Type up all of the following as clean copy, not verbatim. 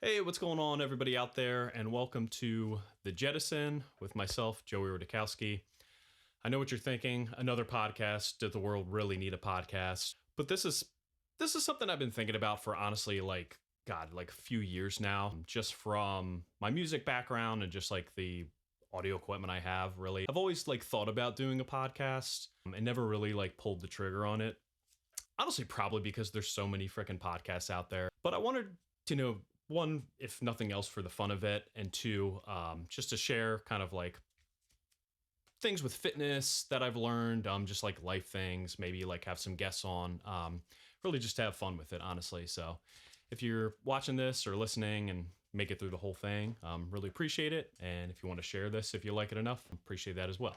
Hey, what's going on, everybody out there, and welcome to the Jettison with myself, Joey Rodakowski. I know what you're thinking. Another podcast. Does the world really need a podcast? But this is something I've been thinking about for honestly, like a few years now. Just from my music background and just like the audio equipment I have. Really, I've always like thought about doing a podcast and never really like pulled the trigger on it. Honestly, probably because there's so many freaking podcasts out there. But I wanted to know, one, if nothing else, for the fun of it, and two, just to share kind of like things with fitness that I've learned, just like life things, maybe like have some guests on, really just to have fun with it, honestly. So if you're watching this or listening and make it through the whole thing, really appreciate it. And if you want to share this, if you like it enough, appreciate that as well.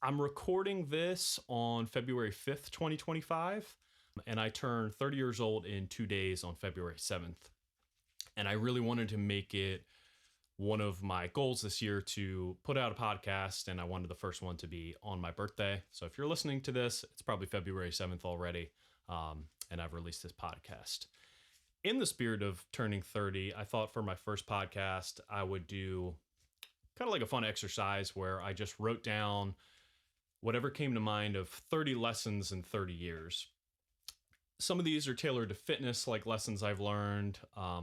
I'm recording this on February 5th, 2025, and I turned 30 years old in 2 days on February 7th. And I really wanted to make it one of my goals this year to put out a podcast, and I wanted the first one to be on my birthday. So if you're listening to this, it's probably February 7th already, and I've released this podcast. In the spirit of turning 30, I thought for my first podcast, I would do kind of like a fun exercise where I just wrote down whatever came to mind of 30 lessons in 30 years. Some of these are tailored to fitness, like lessons I've learned,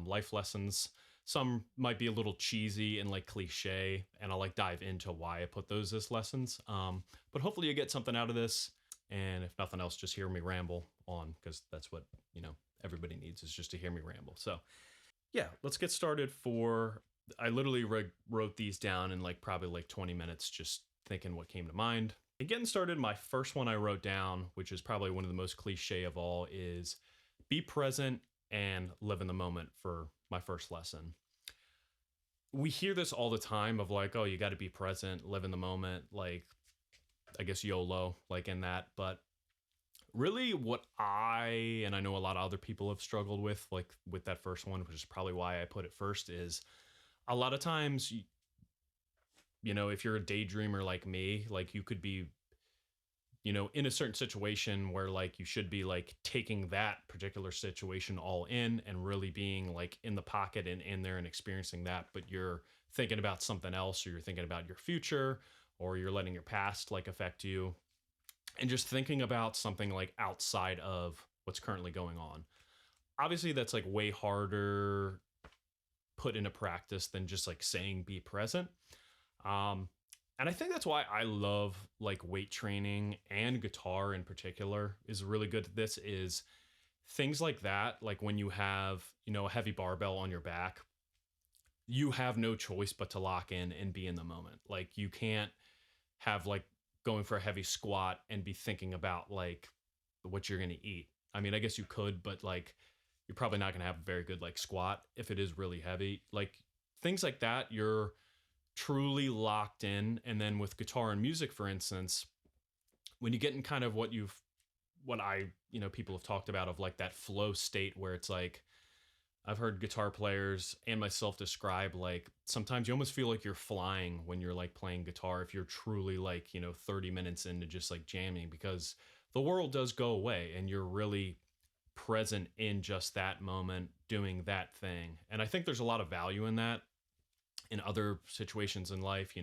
life lessons. Some might be a little cheesy and like cliche, and I'll like dive into why I put those as lessons. But hopefully you get something out of this. And if nothing else, just hear me ramble on, because that's what, everybody needs, is just to hear me ramble. So yeah, let's get started. I literally wrote these down in like probably like 20 minutes, just thinking what came to mind. And getting started, my first one I wrote down, which is probably one of the most cliche of all, is be present and live in the moment for my first lesson. We hear this all the time of like, oh, you got to be present, live in the moment, like, I guess YOLO, like in that. But really what and I know a lot of other people have struggled with, like with that first one, which is probably why I put it first, is a lot of times, if you're a daydreamer like me, like you could be, in a certain situation where like you should be like taking that particular situation all in and really being like in the pocket and in there and experiencing that. But you're thinking about something else, or you're thinking about your future, or you're letting your past like affect you, and just thinking about something like outside of what's currently going on. Obviously, that's like way harder put into practice than just like saying be present. And I think that's why I love like weight training, and guitar in particular is really good at this, is things like that. Like when you have, a heavy barbell on your back, you have no choice but to lock in and be in the moment. Like you can't have like going for a heavy squat and be thinking about like what you're going to eat. I mean, I guess you could, but like you're probably not going to have a very good like squat if it is really heavy. Like things like that, you're truly locked in. And then with guitar and music, for instance, when you get in kind of what people have talked about, of like that flow state where it's like, I've heard guitar players and myself describe like sometimes you almost feel like you're flying when you're like playing guitar, if you're truly like, 30 minutes into just like jamming, because the world does go away and you're really present in just that moment doing that thing. And I think there's a lot of value in that in other situations in life,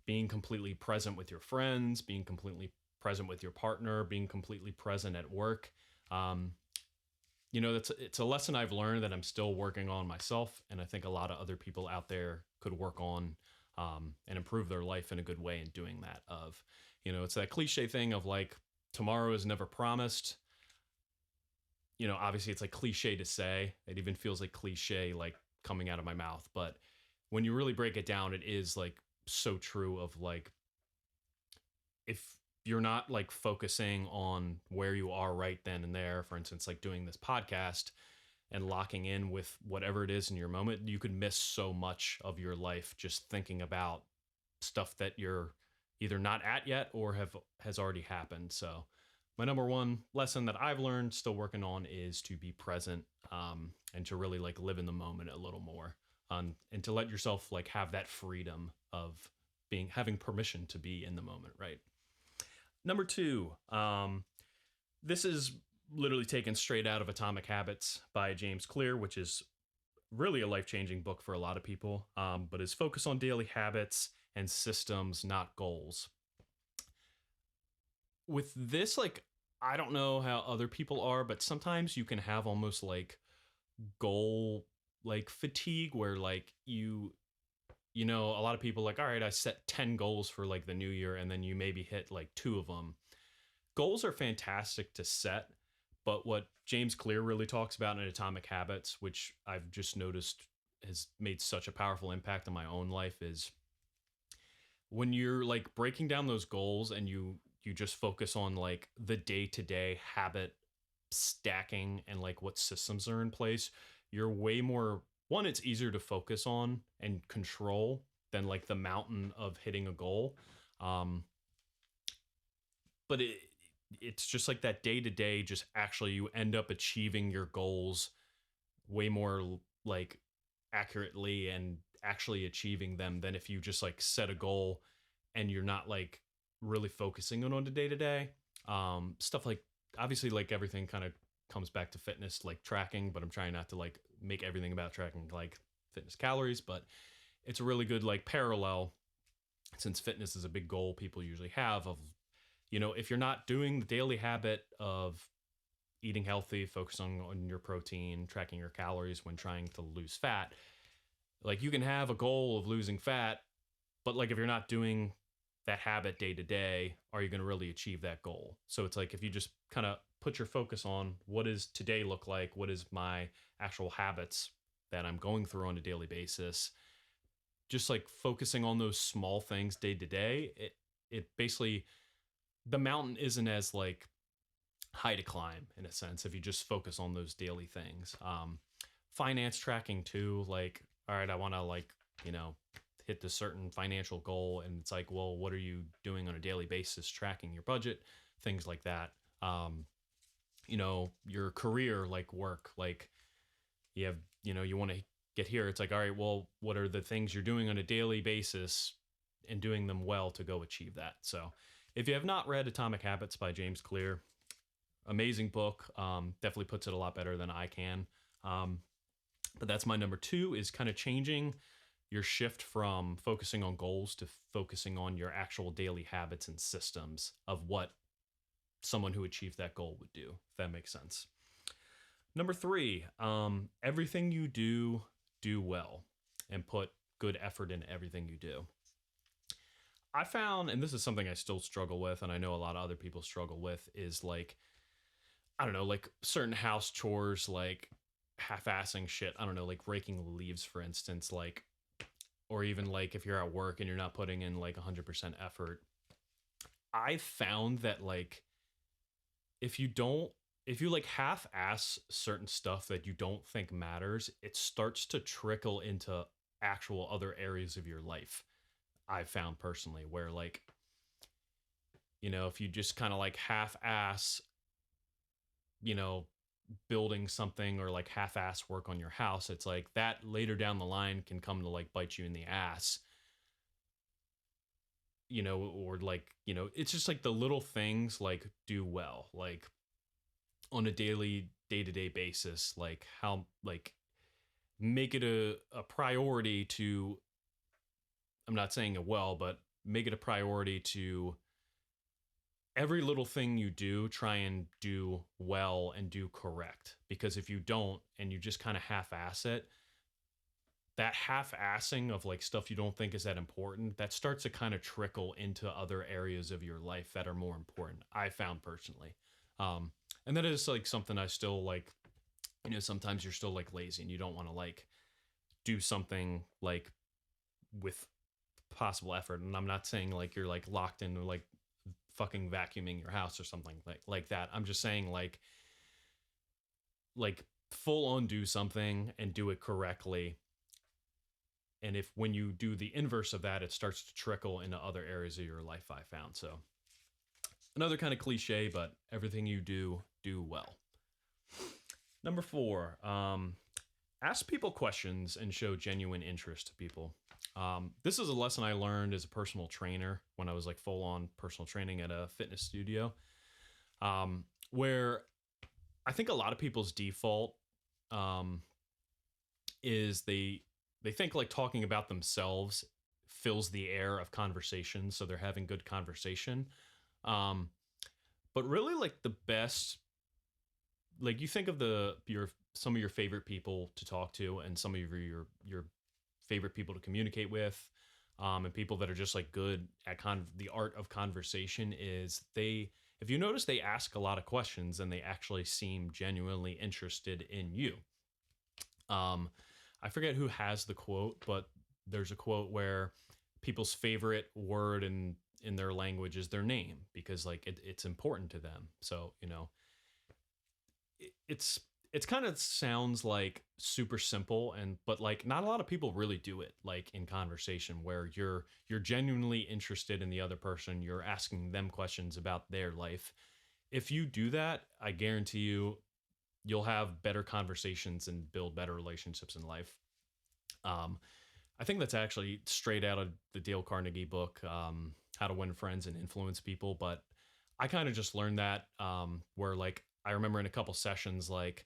being completely present with your friends, being completely present with your partner, being completely present at work. It's a lesson I've learned that I'm still working on myself. And I think a lot of other people out there could work on and improve their life in a good way in doing that. It's that cliche thing of like, tomorrow is never promised. Obviously it's like cliche to say. It even feels like cliche, like coming out of my mouth. But when you really break it down, it is like so true of like, if you're not like focusing on where you are right then and there, for instance, like doing this podcast and locking in with whatever it is in your moment, you could miss so much of your life just thinking about stuff that you're either not at yet or has already happened. So my number one lesson that I've learned, still working on, is to be present, and to really like live in the moment a little more, and to let yourself like have that freedom of having permission to be in the moment, right? Number two, this is literally taken straight out of Atomic Habits by James Clear, which is really a life-changing book for a lot of people, but is focused on daily habits and systems, not goals. With this, like, I don't know how other people are, but sometimes you can have almost like goal like fatigue where like you know, a lot of people like, all right, I set 10 goals for like the new year, and then you maybe hit like two of them. Goals are fantastic to set, but what James Clear really talks about in Atomic Habits, which I've just noticed has made such a powerful impact on my own life, is when you're like breaking down those goals and you just focus on like the day-to-day habit stacking and like what systems are in place, you're way more, one, it's easier to focus on and control than like the mountain of hitting a goal. um but it's just like that day to day, just actually you end up achieving your goals way more like accurately and actually achieving them than if you just like set a goal and you're not like really focusing on the day to day stuff. Like obviously like everything kind of comes back to fitness, like tracking, but I'm trying not to like make everything about tracking like fitness calories. But it's a really good like parallel, since fitness is a big goal people usually have, of, you know, if you're not doing the daily habit of eating healthy, focusing on your protein, tracking your calories when trying to lose fat, like you can have a goal of losing fat, but like if you're not doing that habit day to day, are you going to really achieve that goal? So it's like if you just kind of put your focus on what does today look like, what is my actual habits that I'm going through on a daily basis, just like focusing on those small things day to day, it basically, the mountain isn't as like high to climb in a sense if you just focus on those daily things. Finance tracking too, like, all right, I want to like, you know, hit this certain financial goal, and it's like, well, what are you doing on a daily basis tracking your budget, things like that. You know, your career, like work, like you have, you know, you want to get here, it's like, all right, well, what are the things you're doing on a daily basis and doing them well to go achieve that? So if you have not read Atomic Habits by James Clear, amazing book. Definitely puts it a lot better than I can. But that's my number two, is kind of changing your shift from focusing on goals to focusing on your actual daily habits and systems of what someone who achieved that goal would do, if that makes sense. Number three, everything you do, do well, and put good effort in everything you do. I found, and this is something I still struggle with, and I know a lot of other people struggle with, is like, I don't know, like certain house chores, like half-assing shit. I don't know, like raking leaves, for instance, like, or even like if you're at work and you're not putting in like 100% effort. I found that like if you don't, if you like half-ass certain stuff that you don't think matters, it starts to trickle into actual other areas of your life. I've found personally where like, you know, if you just kind of like half-ass, you know, building something or like half-ass work on your house, it's like that later down the line can come to like bite you in the ass, you know, or like, you know, it's just like the little things like do well, like on a daily day-to-day basis, like how like make it a priority to, I'm not saying it well, but make it a priority to every little thing you do, try and do well and do correct. Because if you don't and you just kind of half-ass it, that half-assing of like stuff you don't think is that important, that starts to kind of trickle into other areas of your life that are more important, I found personally. And that is like something I still like, you know, sometimes you're still like lazy and you don't want to like do something like with possible effort. And I'm not saying like you're like locked into like fucking vacuuming your house or something like that. I'm just saying like full on do something and do it correctly. And if when you do the inverse of that, it starts to trickle into other areas of your life, I found. So another kind of cliche, but everything you do, do well. Number four, ask people questions and show genuine interest to people. This is a lesson I learned as a personal trainer when I was like full on personal training at a fitness studio, where I think a lot of people's default is they think like talking about themselves fills the air of conversation, so they're having good conversation. Um, but really, like the best, like you think of the your some of your favorite people to talk to, and some of your favorite people to communicate with, and people that are just like good at the art of conversation. Is they If you notice, they ask a lot of questions and they actually seem genuinely interested in you. Um, I forget who has the quote, but there's a quote where people's favorite word in their language is their name because like it's important to them. So it's it's kind of sounds like super simple, and but like not a lot of people really do it like in conversation where you're genuinely interested in the other person, you're asking them questions about their life. If you do that, I guarantee you'll have better conversations and build better relationships in life. um I think that's actually straight out of the Dale Carnegie book, How to Win Friends and Influence People. But I kind of just learned that, where like I remember in a couple sessions, like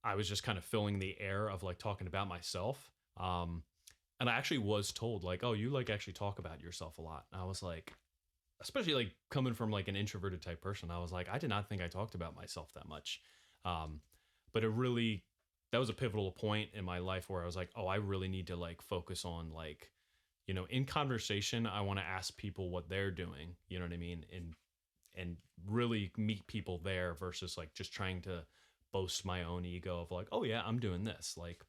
I was just kind of filling the air of like talking about myself. And I actually was told like, oh, you like actually talk about yourself a lot. And I was like, especially like coming from like an introverted type person, I was like, I did not think I talked about myself that much. Um, but it really, that was a pivotal point in my life where I was like, oh, I really need to like focus on like, in conversation, I want to ask people what they're doing, you know what I mean? And really meet people there versus like just trying to boast my own ego of like, oh yeah, I'm doing this. Like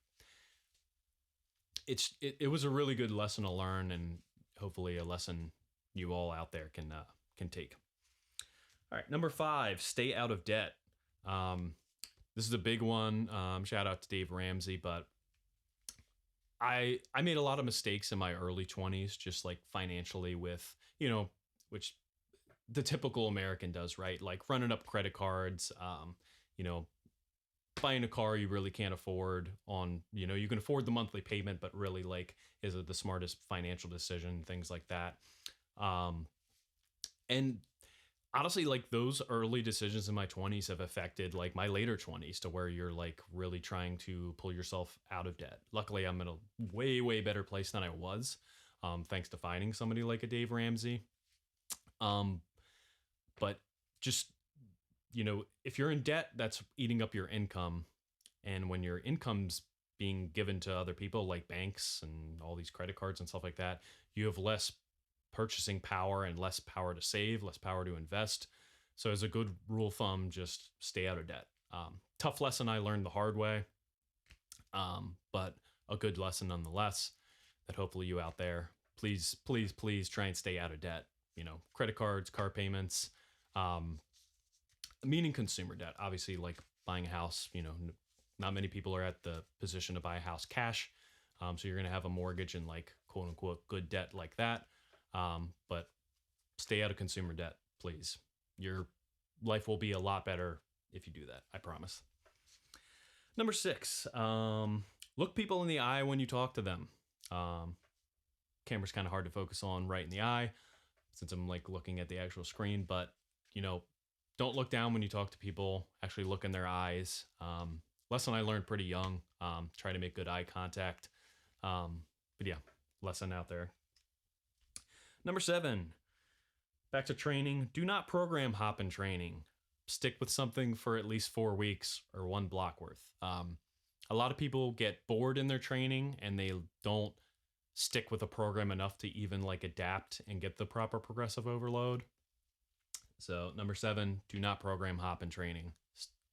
it was a really good lesson to learn, and hopefully a lesson you all out there can take. All right, number 5, stay out of debt. Um, this is a big one. Shout out to Dave Ramsey, but I made a lot of mistakes in my early 20s, just like financially with, which the typical American does, right? Like running up credit cards, you know, buying a car you really can't afford on, you can afford the monthly payment, but really like, is it the smartest financial decision? Things like that. Um, and honestly, like those early decisions in my 20s have affected like my later 20s to where you're like really trying to pull yourself out of debt. Luckily, I'm in a way, way better place than I was, thanks to finding somebody like a Dave Ramsey. Um, but just, if you're in debt, that's eating up your income. And when your income's being given to other people like banks and all these credit cards and stuff like that, you have less purchasing power and less power to save, less power to invest. So as a good rule of thumb, just stay out of debt. Tough lesson I learned the hard way, but a good lesson nonetheless, that hopefully you out there, please, please, please try and stay out of debt. Credit cards, car payments, meaning consumer debt. Obviously, like buying a house, not many people are at the position to buy a house cash. So you're going to have a mortgage and like quote unquote good debt like that. But stay out of consumer debt, please. Your life will be a lot better if you do that. I promise. Number 6, look people in the eye when you talk to them. Camera's kind of hard to focus on right in the eye since I'm like looking at the actual screen, but don't look down when you talk to people. Actually look in their eyes. Lesson I learned pretty young. Try to make good eye contact. But yeah, lesson out there. Number 7, back to training. Do not program hop in training. Stick with something for at least 4 weeks or 1 block worth. A lot of people get bored in their training and they don't stick with a program enough to even like adapt and get the proper progressive overload. So number 7, do not program hop in training.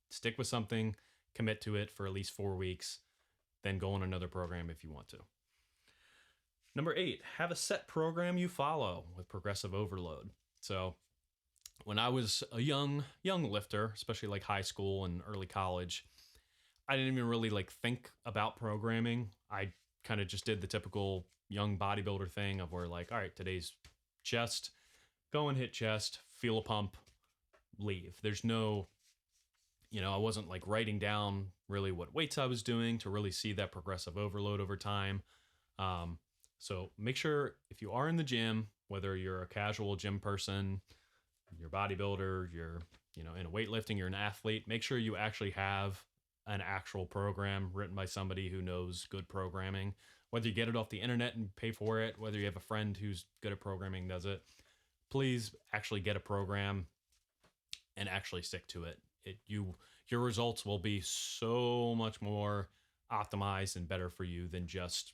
Stick with something, commit to it for at least 4 weeks, then go on another program if you want to. Number 8, have a set program you follow with progressive overload. So when I was a young lifter, especially like high school and early college, I didn't even really like think about programming. I kind of just did the typical young bodybuilder thing of where like, all right, today's chest, go and hit chest, feel a pump, leave. There's no, I wasn't like writing down really what weights I was doing to really see that progressive overload over time. So make sure if you are in the gym, whether you're a casual gym person, you're a bodybuilder, you're, in a weightlifting, you're an athlete, make sure you actually have an actual program written by somebody who knows good programming. Whether you get it off the internet and pay for it, whether you have a friend who's good at programming does it, please actually get a program and actually stick to it. Your results will be so much more optimized and better for you than just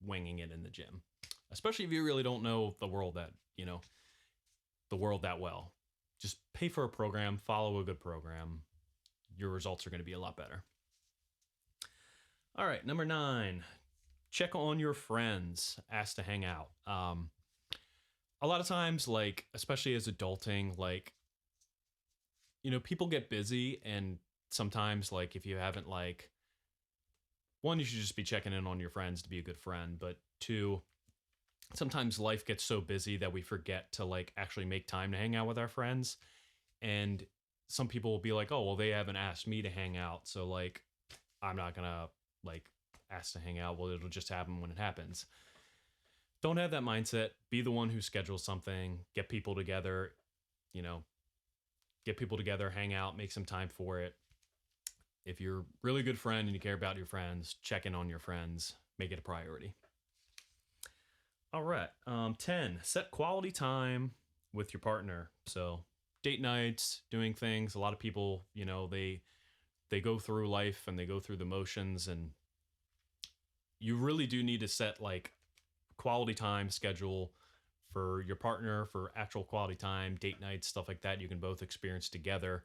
winging it in the gym. Especially if you really don't know the world that well. Just pay for a program, follow a good program. Your results are going to be a lot better. All right, number 9, check on your friends, ask to hang out. A lot of times, like, especially as adulting, like, people get busy, and sometimes, like, if you haven't, like, one, you should just be checking in on your friends to be a good friend, but 2, sometimes life gets so busy that we forget to, like, actually make time to hang out with our friends. And some people will be like, oh, well, they haven't asked me to hang out, so, like, I'm not gonna, like, ask to hang out. Well, it'll just happen when it happens. Don't have that mindset. Be the one who schedules something, get people together, hang out, make some time for it. If you're a really good friend and you care about your friends, check in on your friends, make it a priority. All right. 10, set quality time with your partner. So date nights, doing things. A lot of people, they go through life and they go through the motions, and you really do need to set, like, quality time schedule for your partner, for actual quality time, date nights, stuff like that you can both experience together,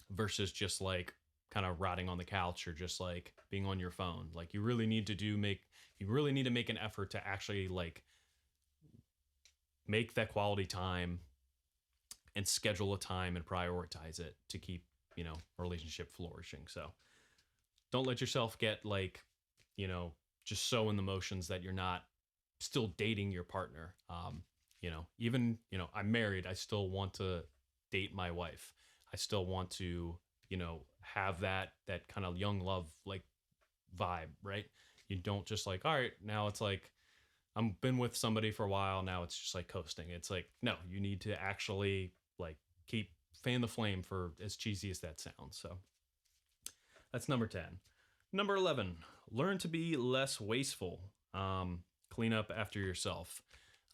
versus just, like, kind of rotting on the couch or just, like, being on your phone. Like, you really need to make an effort to actually, like, make that quality time and schedule a time and prioritize it to keep, relationship flourishing. So don't let yourself get, like, just so in the motions that you're not still dating your partner. Even, I'm married, I still want to date my wife. I still want to, have that kind of young love, like, vibe, right? You don't just, like, all right, now it's like I'm been with somebody for a while, now it's just like coasting. It's like, no, you need to actually, like, keep fan the flame, for as cheesy as that sounds. So that's number 10. Number 11, learn to be less wasteful. Clean up after yourself.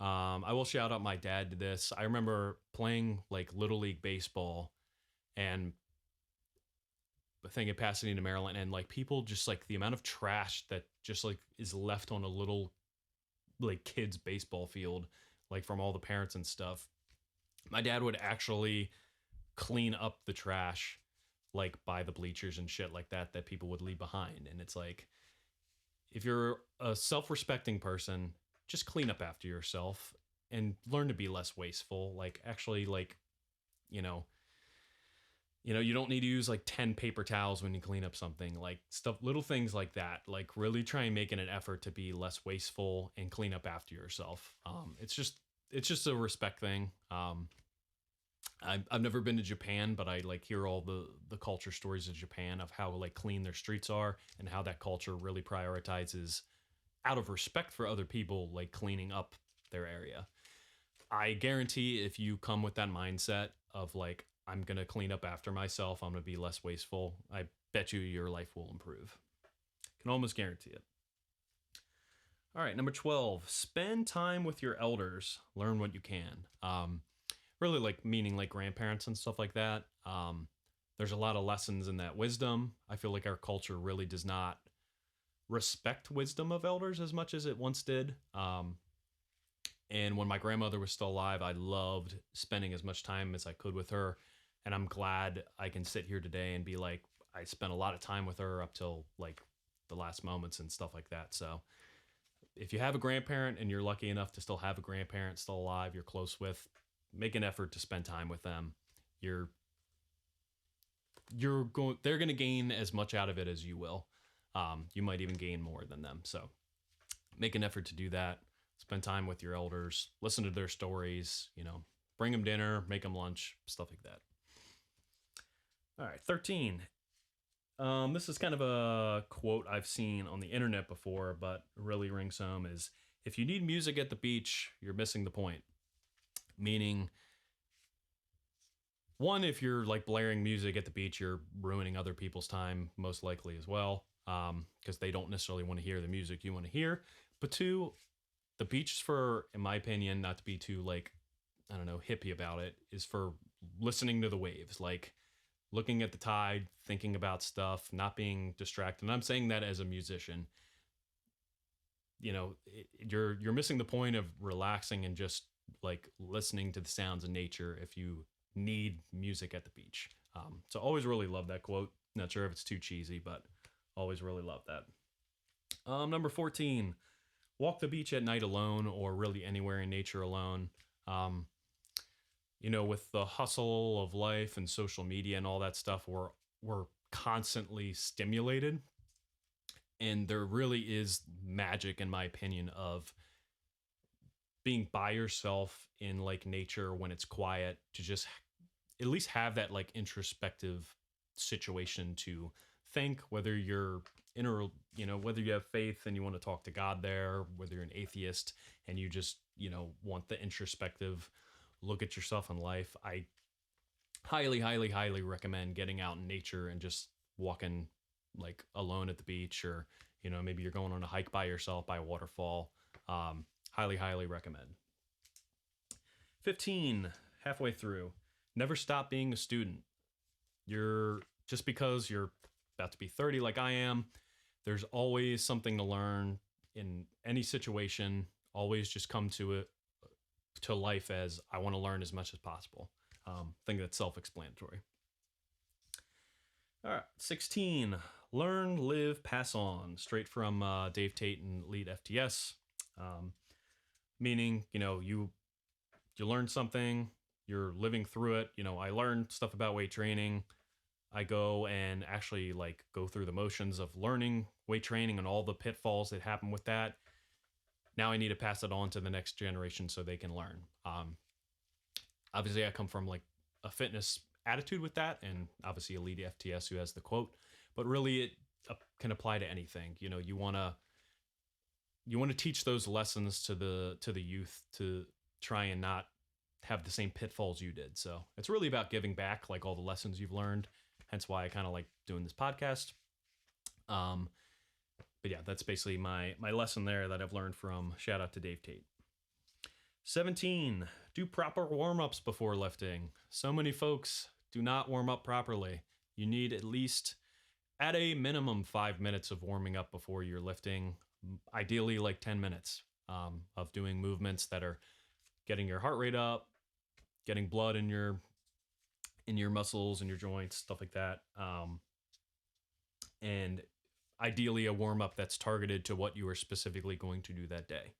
I will shout out my dad to this. I remember playing, like, Little League baseball, and a thing in Pasadena, Maryland, and, like, people just, like, the amount of trash that just, like, is left on a little, like, kids baseball field, like, from all the parents and stuff. My dad would actually clean up the trash, like, by the bleachers and shit like that people would leave behind. And it's like, if you're a self-respecting person, just clean up after yourself and learn to be less wasteful. Like, actually, like, you don't need to use, like, 10 paper towels when you clean up something, like, stuff, little things like that. Like, really try and make an effort to be less wasteful and clean up after yourself. It's just a respect thing. I've never been to Japan, but I, like, hear all the culture stories of Japan, of how, like, clean their streets are, and how that culture really prioritizes, out of respect for other people, like, cleaning up their area. I guarantee if you come with that mindset of, like, I'm going to clean up after myself, I'm going to be less wasteful, I bet you your life will improve. Can almost guarantee it. All right, number 12, spend time with your elders. Learn what you can. Really, like, meaning, like, grandparents and stuff like that. There's a lot of lessons in that wisdom. I feel like our culture really does not respect wisdom of elders as much as it once did. And when my grandmother was still alive, I loved spending as much time as I could with her. And I'm glad I can sit here today and be like, I spent a lot of time with her up till, like, the last moments and stuff like that. So if you have a grandparent and you're lucky enough to still have a grandparent still alive you're close with, make an effort to spend time with them. They're going to gain as much out of it as you will. You might even gain more than them. So make an effort to do that. Spend time with your elders, listen to their stories, bring them dinner, make them lunch, stuff like that. All right, 13. This is kind of a quote I've seen on the internet before, but really rings home, is, if you need music at the beach, you're missing the point. Meaning, One, if you're like blaring music at the beach, you're ruining other people's time, most likely as well, because they don't necessarily want to hear the music you want to hear. But two, the beach is for, in my opinion, not to be too like, I don't know, hippie about it, is for listening to the waves, like looking at the tide, thinking about stuff, not being distracted. And I'm saying that as a musician. You're missing the point of relaxing and just like listening to the sounds of nature if you need music at the beach. So always really love that quote. Not sure if it's too cheesy, but always really love that. Number 14, walk the beach at night alone, or really anywhere in nature alone. Um, with the hustle of life and social media and all that stuff, we're constantly stimulated, and there really is magic, in my opinion, of being by yourself in like nature when it's quiet, to just at least have that like introspective situation to think, whether you're whether you have faith and you want to talk to God there, whether you're an atheist and you just, want the introspective look at yourself in life. I highly, highly, highly recommend getting out in nature and just walking like alone at the beach, or, maybe you're going on a hike by yourself by a waterfall. Highly, highly recommend. 15, halfway through, never stop being a student. Just because you're about to be 30 like I am, there's always something to learn in any situation. Always just come to life as, I want to learn as much as possible. I think that's self-explanatory. All right, 16, learn, live, pass on. Straight from Dave Tate and Lead FTS. Meaning, you learn something, you're living through it. I learned stuff about weight training. I go and actually like go through the motions of learning weight training and all the pitfalls that happen with that. Now I need to pass it on to the next generation so they can learn. Obviously I come from like a fitness attitude with that, and obviously Elite FTS who has the quote, but really it can apply to anything. You want to teach those lessons to the youth to try and not have the same pitfalls you did. So it's really about giving back, like all the lessons you've learned. Hence why I kind of like doing this podcast. But yeah, that's basically my lesson there that I've learned from, shout out to Dave Tate. 17, do proper warm-ups before lifting. So many folks do not warm up properly. You need at least, at a minimum, 5 minutes of warming up before you're lifting. Ideally like 10 minutes of doing movements that are getting your heart rate up, getting blood in your muscles and your joints, stuff like that. And ideally a warm-up that's targeted to what you are specifically going to do that day.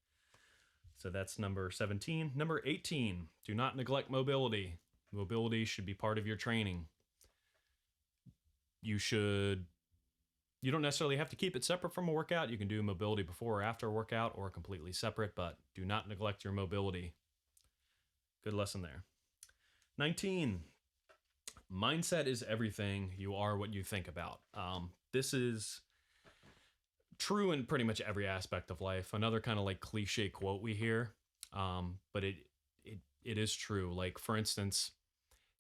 So that's number 17. Number 18, do not neglect mobility. Mobility should be part of your training. You don't necessarily have to keep it separate from a workout. You can do mobility before or after a workout, or completely separate, but do not neglect your mobility. Good lesson there. 19, mindset is everything. You are what you think about. This is true in pretty much every aspect of life. Another kind of like cliche quote we hear, but it is true. Like, for instance,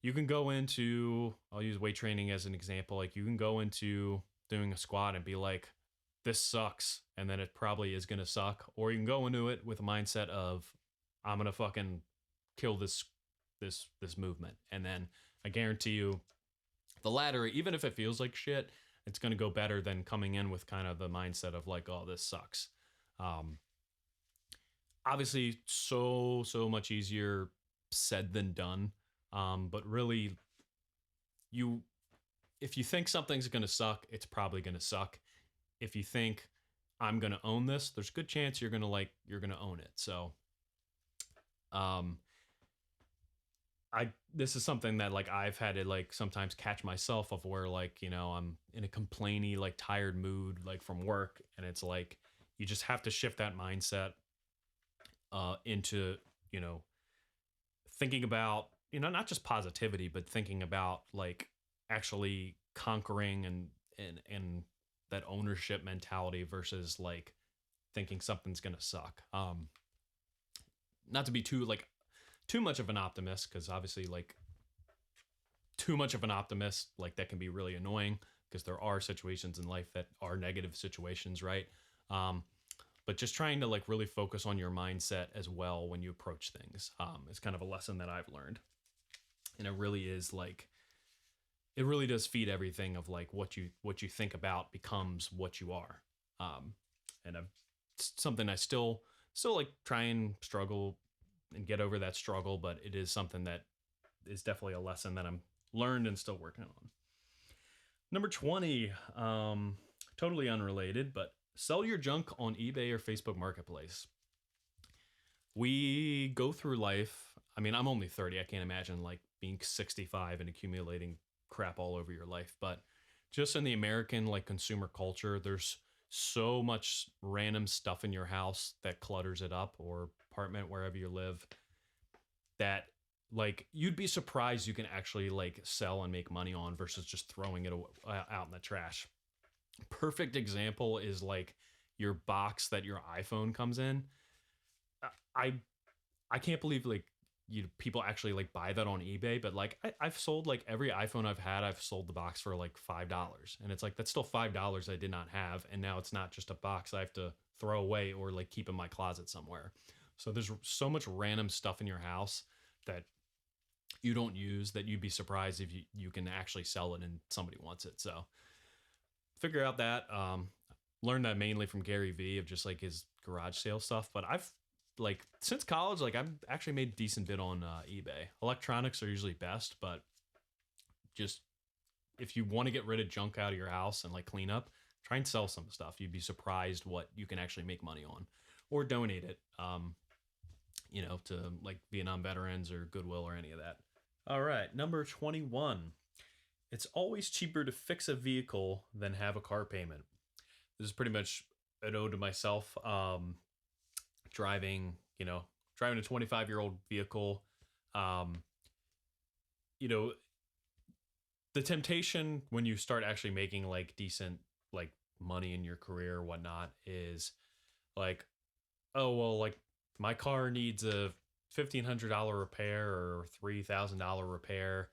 you can go into, I'll use weight training as an example. Like, you can go into doing a squat and be like, this sucks, and then it probably is going to suck. Or you can go into it with a mindset of, I'm going to fucking kill this movement. And then I guarantee you the latter, even if it feels like shit, it's going to go better than coming in with kind of the mindset of like, oh, this sucks. Obviously so much easier said than done. But really, if you think something's going to suck, it's probably going to suck. If you think I'm going to own this, there's a good chance you're going to own it. So, this is something that like I've had to like sometimes catch myself of, where like, I'm in a complainy, like tired mood, like from work. And it's like, you just have to shift that mindset, into, thinking about, not just positivity, but thinking about like actually conquering and that ownership mentality versus like thinking something's going to suck. Not to be too much of an optimist, because obviously like too much of an optimist, like that can be really annoying because there are situations in life that are negative situations, right? Um, but just trying to like really focus on your mindset as well when you approach things is kind of a lesson that I've learned, and it really is like it really does feed everything of like what you think about becomes what you are, um, and something I still like try and struggle and get over that struggle, but it is something that is definitely a lesson that I'm learned and still working on. Number 20, totally unrelated, but sell your junk on eBay or Facebook Marketplace. We go through life. I mean, I'm only 30. I can't imagine like being 65 and accumulating crap all over your life. But just in the American like consumer culture, there's so much random stuff in your house that clutters it up, or apartment, wherever you live, that like you'd be surprised you can actually like sell and make money on versus just throwing it out in the trash. Perfect example is like your box that your iPhone comes in. I I can't believe like people actually like buy that on eBay, but like I've sold like every iPhone I've had, I've sold the box for like $5, and it's like that's still $5 I did not have, and now it's not just a box I have to throw away or like keep in my closet somewhere. So there's so much random stuff in your house that you don't use that you'd be surprised if you can actually sell it and somebody wants it. So figure out that. Learned that mainly from Gary Vee of just like his garage sale stuff. But I've like since college, like I've actually made a decent bit on eBay. Electronics are usually best, but just if you want to get rid of junk out of your house and like clean up, try and sell some stuff. You'd be surprised what you can actually make money on, or donate it. To like Vietnam veterans or Goodwill or any of that. All right, number 21. It's always cheaper to fix a vehicle than have a car payment. This is pretty much an ode to myself. Driving, driving a 25-year-old vehicle. Um, you know, the temptation when you start actually making like decent like money in your career or whatnot is like, oh well, like my car needs a $1,500 repair or $3,000 repair,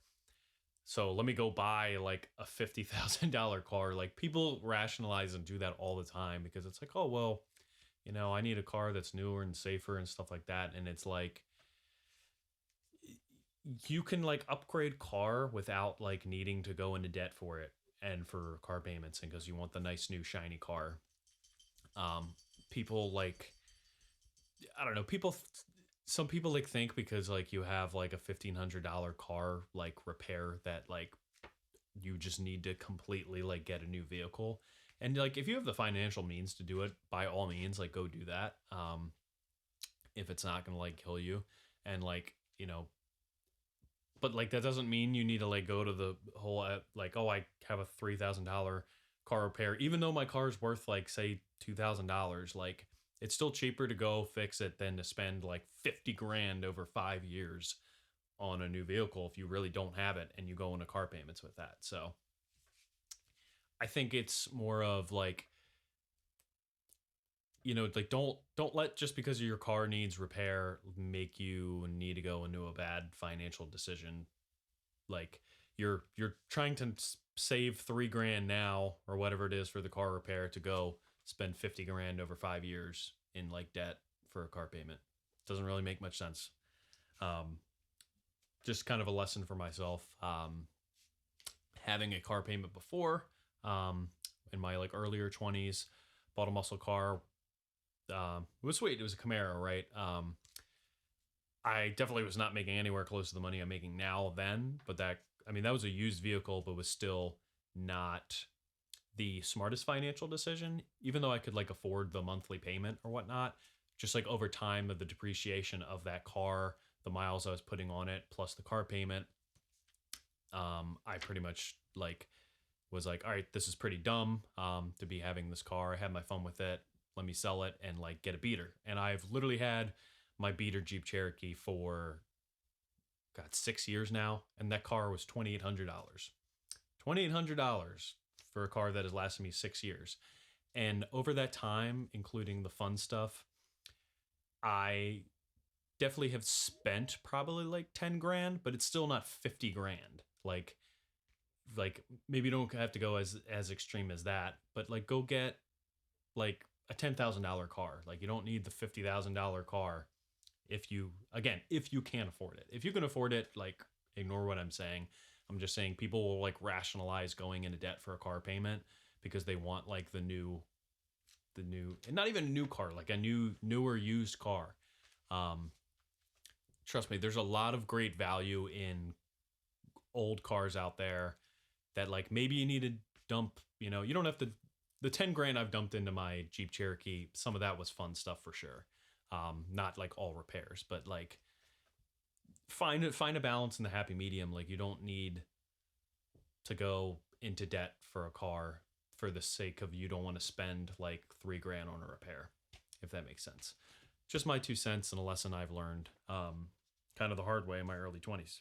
so let me go buy like a $50,000 car. Like people rationalize and do that all the time because it's like, oh well, I need a car that's newer and safer and stuff like that. And it's like you can like upgrade car without like needing to go into debt for it and for car payments, and because you want the nice new shiny car. People like, I don't know, some people like think because like you have like a $1,500 car like repair that like you just need to completely like get a new vehicle. And like if you have the financial means to do it, by all means like go do that. If it's not gonna like kill you. And like, but like that doesn't mean you need to like go to the whole like, oh, I have a $3,000 car repair, even though my car is worth like say $2,000. Like it's still cheaper to go fix it than to spend like 50 grand over 5 years on a new vehicle if you really don't have it and you go into car payments with that. So I think it's more of like, like don't let just because your car needs repair make you need to go into a bad financial decision. Like you're trying to save 3 grand now or whatever it is for the car repair to go spend 50 grand over 5 years in like debt for a car payment. Doesn't really make much sense. Just kind of a lesson for myself. Having a car payment before, in my like earlier 20s, bought a muscle car. It was sweet. It was a Camaro, right? I definitely was not making anywhere close to the money I'm making now then, but that was a used vehicle, but was still not the smartest financial decision, even though I could like afford the monthly payment or whatnot. Just like over time of the depreciation of that car, the miles I was putting on it, plus the car payment, I pretty much like was like, all right, this is pretty dumb to be having this car. I had my fun with it. Let me sell it and like get a beater. And I've literally had my beater Jeep Cherokee for 6 years now, and that car was $2,800. $2,800 for a car that has lasted me 6 years. And over that time, including the fun stuff, I definitely have spent probably like 10 grand, but it's still not 50 grand. Like maybe you don't have to go as extreme as that, but like go get like a $10,000 car. Like you don't need the $50,000 car if you can't afford it. If you can afford it, like ignore what I'm saying. I'm just saying people will like rationalize going into debt for a car payment because they want like and not even a new car, like a newer used car. Um, Trust me, there's a lot of great value in old cars out there that like maybe you need to dump, you don't have to the 10 grand I've dumped into my Jeep Cherokee, some of that was fun stuff for sure. Not like all repairs, but like find a balance in the happy medium. Like you don't need to go into debt for a car for the sake of you don't want to spend like 3 grand on a repair, if that makes sense. Just my 2 cents and a lesson I've learned kind of the hard way in my early 20s.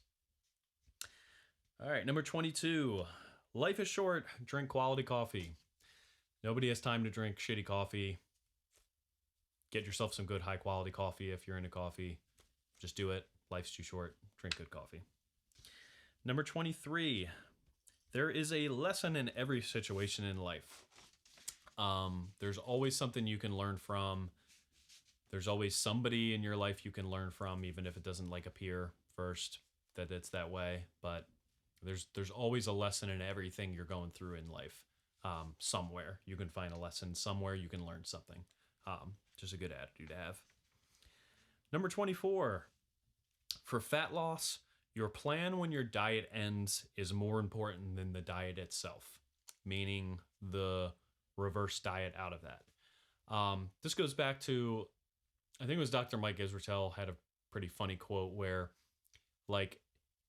All right, number 22. Life is short. Drink quality coffee. Nobody has time to drink shitty coffee. Get yourself some good high quality coffee if you're into coffee. Just do it. Life's too short. Drink good coffee. Number 23. There is a lesson in every situation in life. There's always something you can learn from. There's always somebody in your life you can learn from, even if it doesn't like appear first that it's that way. But there's always a lesson in everything you're going through in life. Somewhere you can find a lesson. Somewhere you can learn something. Just a good attitude to have. Number 24. For fat loss, your plan when your diet ends is more important than the diet itself, meaning the reverse diet out of that. This goes back to, I think it was Dr. Mike Israetel had a pretty funny quote where, like,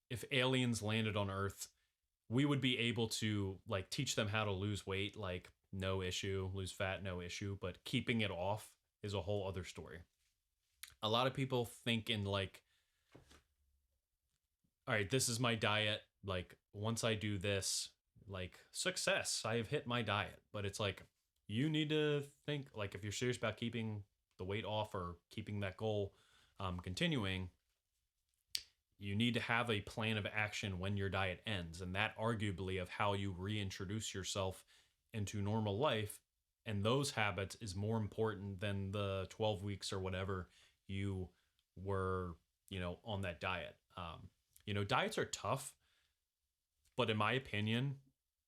if aliens landed on Earth, we would be able to, like, teach them how to lose weight, like, no issue, lose fat, no issue, but keeping it off is a whole other story. A lot of people think in, like, all right, this is my diet. Like, once I do this, like, success, I have hit my diet. But it's like, you need to think, like, if you're serious about keeping the weight off or keeping that goal continuing, you need to have a plan of action when your diet ends. And that arguably of how you reintroduce yourself into normal life and those habits is more important than the 12 weeks or whatever you were, on that diet. Diets are tough, but in my opinion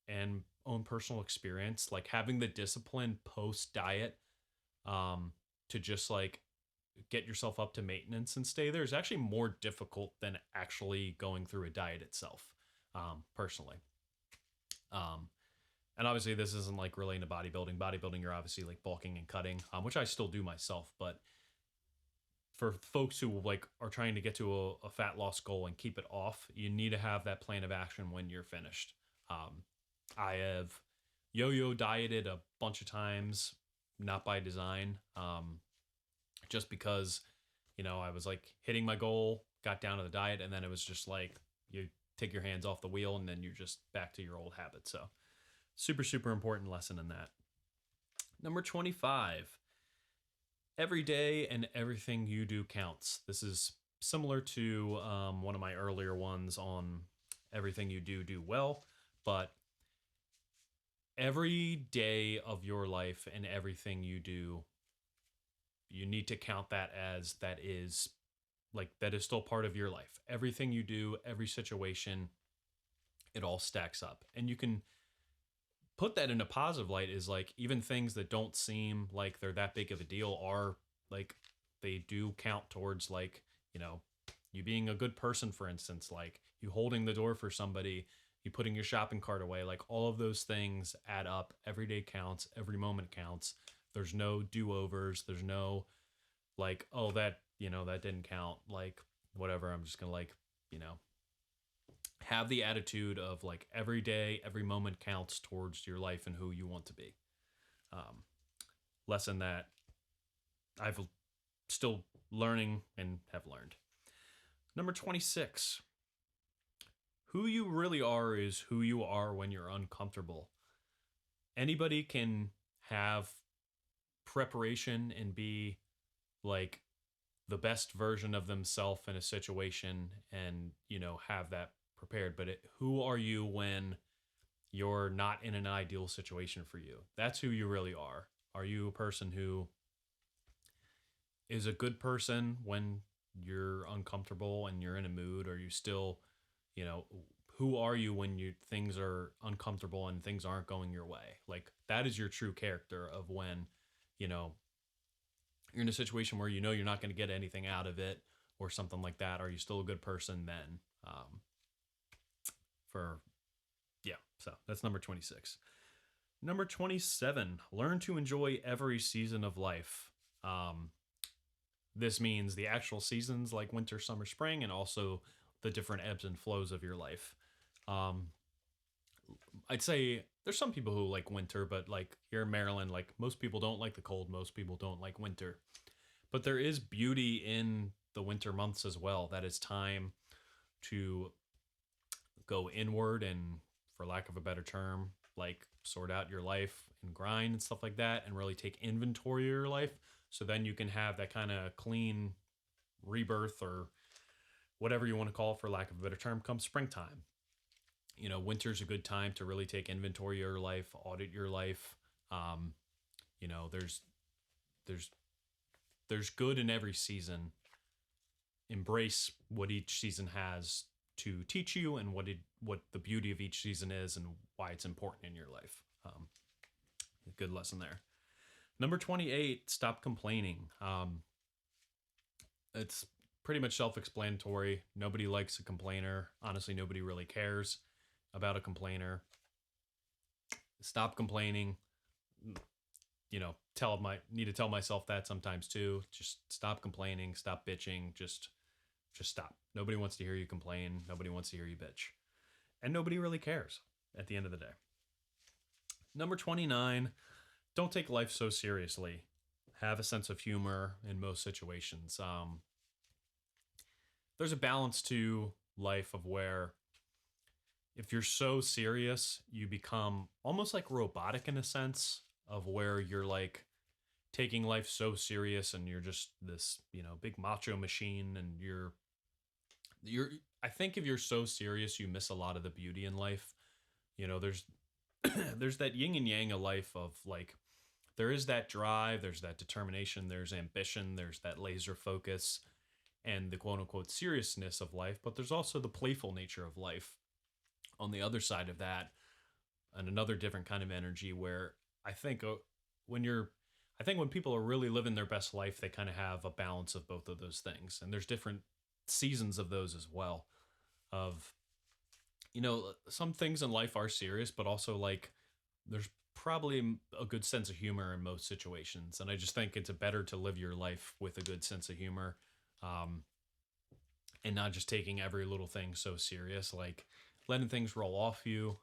and own personal experience, like having the discipline post diet to just like get yourself up to maintenance and stay there is actually more difficult than actually going through a diet itself, personally. And obviously this isn't like relating to bodybuilding. Bodybuilding, you're obviously like bulking and cutting, which I still do myself, but for folks who like are trying to get to a fat loss goal and keep it off, you need to have that plan of action when you're finished. I have yo-yo dieted a bunch of times, not by design, just because, I was like hitting my goal, got down to the diet, and then it was just like you take your hands off the wheel and then you're just back to your old habits. So super, super important lesson in that. Number 25. Every day and everything you do counts. This is similar to one of my earlier ones on everything you do well, but every day of your life and everything you do, you need to count that as that is still part of your life. Everything you do, every situation, it all stacks up. And you can put that in a positive light is like even things that don't seem like they're that big of a deal are like they do count towards like, you being a good person, for instance, like you holding the door for somebody, you putting your shopping cart away, like all of those things add up. Every day counts, every moment counts. There's no do-overs. There's no like, oh, that didn't count. Like whatever. I'm just gonna have the attitude of like every day, every moment counts towards your life and who you want to be. Lesson that I've still learning and have learned. Number 26. Who you really are is who you are when you're uncomfortable. Anybody can have preparation and be like the best version of themselves in a situation and, have that prepared, but who are you when you're not in an ideal situation for you? That's who you really are. Are you a person who is a good person when you're uncomfortable and you're in a mood? Are you still, you know, who are you when you things are uncomfortable and things aren't going your way? Like that is your true character of when, you know, you're in a situation where you know you're not going to get anything out of it or something like that. Are you still a good person then? For yeah, so that's number 26. Number 27, learn to enjoy every season of life. Um, this means the actual seasons like winter, summer, spring, and also the different ebbs and flows of your life. Um, I'd say there's some people who like winter, but like here in Maryland, like most people don't like the cold, most people don't like winter. But there is beauty in the winter months as well. That is time to go inward and, for lack of a better term, like sort out your life and grind and stuff like that and really take inventory of your life. So then you can have that kind of clean rebirth or whatever you want to call it, for lack of a better term, come springtime. You know, winter's a good time to really take inventory of your life, audit your life. Um, you know, there's there's good in every season. Embrace what each season has to teach you and what the beauty of each season is and why it's important in your life. A good lesson there. Number 28, stop complaining. It's pretty much self-explanatory. Nobody likes a complainer. Honestly, nobody really cares about a complainer. Stop complaining. You know, need to tell myself that sometimes too. Just stop complaining, stop bitching, just stop. Nobody wants to hear you complain. Nobody wants to hear you bitch. And nobody really cares at the end of the day. Number 29, don't take life so seriously. Have a sense of humor in most situations. There's a balance to life of where if you're so serious, you become almost like robotic in a sense of where you're like taking life so serious and you're just this, you know, big macho machine and you're I think if you're so serious, you miss a lot of the beauty in life. You know, there's there's that yin and yang of life of like there is that drive, there's that determination, there's ambition, there's that laser focus and the quote unquote seriousness of life, but there's also the playful nature of life on the other side of that, and another different kind of energy where I think when you're I think when people are really living their best life, they kind of have a balance of both of those things. And there's different seasons of those as well. Of, you know, some things in life are serious, but also like there's probably a good sense of humor in most situations. And I just think it's better to live your life with a good sense of humor, um, and not just taking every little thing so serious, like letting things roll off you.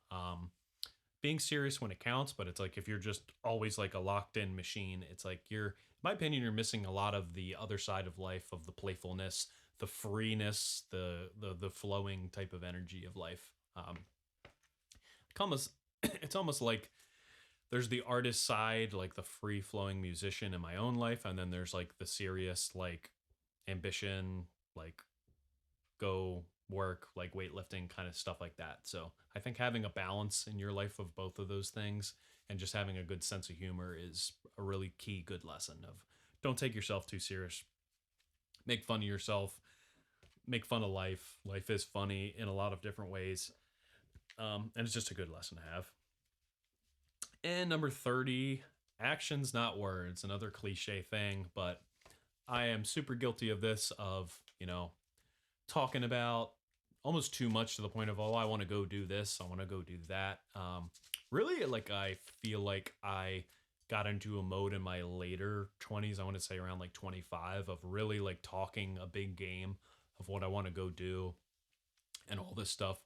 Being serious when it counts, but it's like if you're just always like a locked in machine, it's like in my opinion, you're missing a lot of the other side of life, of the playfulness, the freeness, the flowing type of energy of life. Almost, it's almost like there's the artist side, like the free flowing musician in my own life, and then there's like the serious like ambition, like go work, like weightlifting kind of stuff like that. So I think having a balance in your life of both of those things and just having a good sense of humor is a really key good lesson of don't take yourself too serious. Make fun of yourself, make fun of life. Life is funny in a lot of different ways. And it's just a good lesson to have. And number 30, actions, not words. Another cliche thing, but I am super guilty of this, of, you know, talking about almost too much to the point of, oh, I want to go do this, I want to go do that. Really, like I feel like I got into a mode in my later 20s, I want to say around like 25, of really like talking a big game of what I want to go do and all this stuff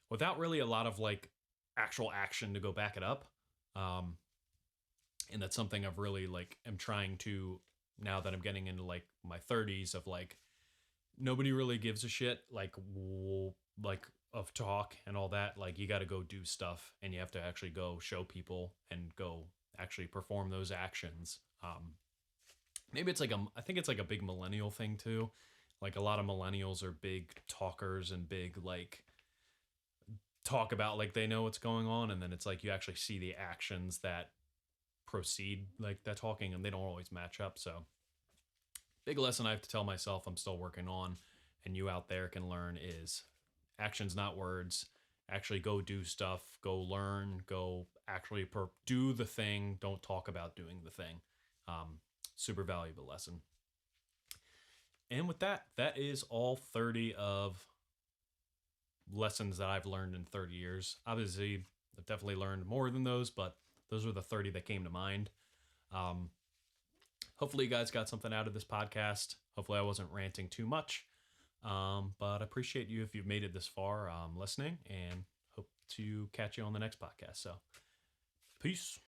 without really a lot of like actual action to go back it up. Um, and that's something I've really like am trying to, now that I'm getting into like my 30s, of like nobody really gives a shit like of talk and all that. Like you got to go do stuff and you have to actually go show people and go actually perform those actions. Maybe it's like I think it's like a big millennial thing too. Like a lot of millennials are big talkers and big like talk about like they know what's going on, and then it's like you actually see the actions that proceed like that talking, and they don't always match up. So big lesson I have to tell myself I'm still working on, and you out there can learn, is actions, not words. Actually go do stuff, go learn, go actually do the thing. Don't talk about doing the thing. Super valuable lesson. And with that, that is all 30 of lessons that I've learned in 30 years. Obviously, I've definitely learned more than those, but those were the 30 that came to mind. Um, Hopefully, you guys got something out of this podcast. Hopefully, I wasn't ranting too much. But I appreciate you if you've made it this far listening, and hope to catch you on the next podcast. So, peace.